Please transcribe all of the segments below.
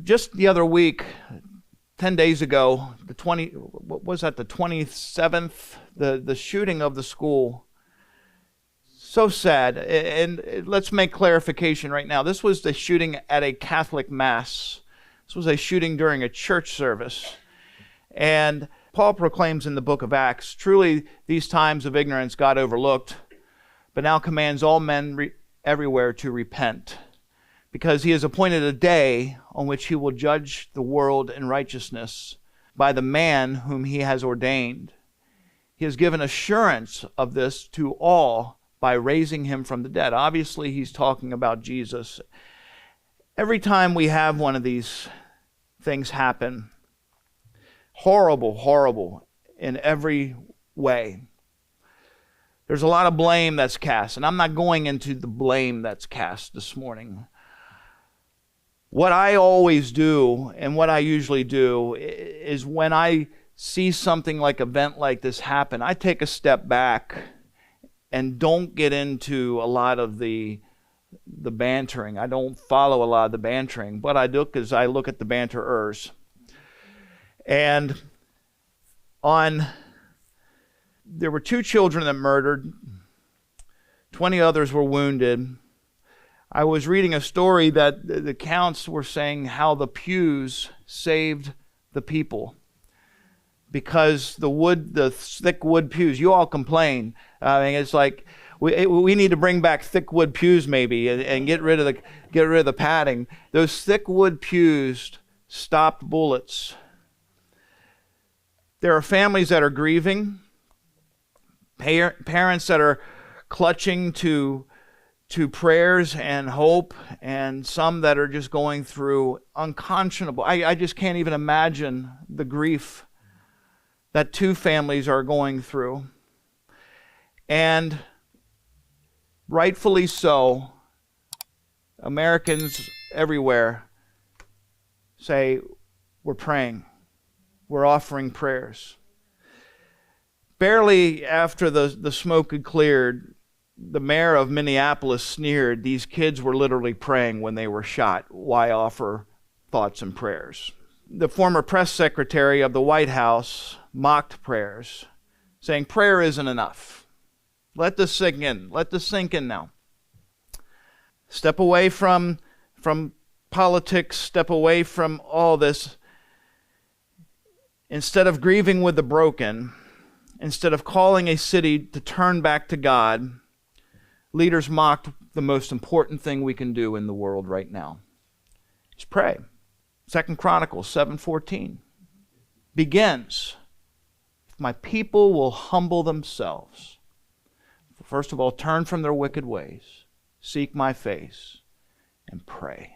Just the other week, 10 days ago, the 27th, the shooting of the school. So sad. And let's make clarification right now. This was the shooting at a Catholic mass. This was a shooting during a church service. And Paul proclaims in the book of Acts, truly these times of ignorance God overlooked, but now commands all men everywhere to repent, because he has appointed a day on which he will judge the world in righteousness by the man whom he has ordained. He has given assurance of this to all by raising him from the dead. Obviously, he's talking about Jesus. Every time we have one of these things happen, horrible, horrible in every way, there's a lot of blame that's cast, and I'm not going into the blame that's cast this morning. What I always do, and what I usually do, is when I see something like an event like this happen, I take a step back and don't get into a lot of the bantering. I don't follow a lot of the bantering. What I do is I look at the banterers. And there were 2 children that murdered, 20 others were wounded. I was reading a story that the accounts were saying how the pews saved the people, because the thick wood pews. You all complain. I mean, it's like we need to bring back thick wood pews maybe, and get rid of the padding. Those thick wood pews stopped bullets. There are families that are grieving, parents that are clutching to prayers and hope, and some that are just going through unconscionable. I just can't even imagine the grief that 2 families are going through. And rightfully so, Americans everywhere say, we're praying, we're offering prayers. Barely after the smoke had cleared, the mayor of Minneapolis sneered, these kids were literally praying when they were shot. Why offer thoughts and prayers? The former press secretary of the White House mocked prayers, saying prayer isn't enough. Let this sink in. Let this sink in now. Step away from politics. Step away from all this. Instead of grieving with the broken, instead of calling a city to turn back to God, leaders mocked the most important thing we can do in the world right now. Is pray. 2 Chronicles 7:14 begins, if my people will humble themselves, first of all, turn from their wicked ways, seek my face, and pray.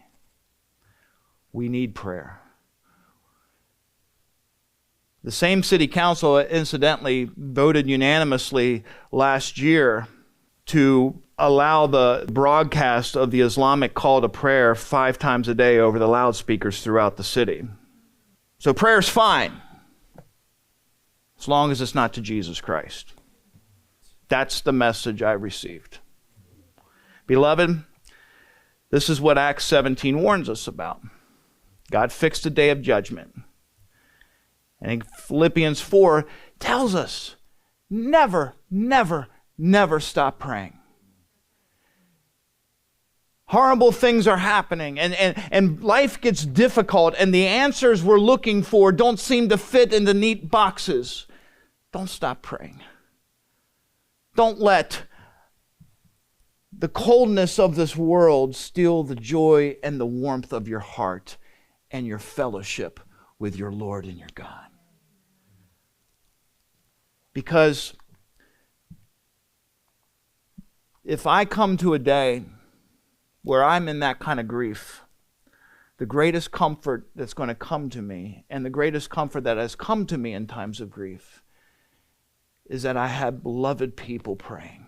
We need prayer. The same city council, incidentally, voted unanimously last year to allow the broadcast of the Islamic call to prayer 5 times a day over the loudspeakers throughout the city. So prayer's fine, as long as it's not to Jesus Christ. That's the message I received. Beloved, this is what Acts 17 warns us about. God fixed a day of judgment. And in Philippians 4 tells us, never, never, never stop praying. Horrible things are happening, and life gets difficult, and the answers we're looking for don't seem to fit into neat boxes. Don't stop praying. Don't let the coldness of this world steal the joy and the warmth of your heart and your fellowship with your Lord and your God. Because if I come to a day where I'm in that kind of grief, the greatest comfort that's going to come to me, and the greatest comfort that has come to me in times of grief, is that I have beloved people praying.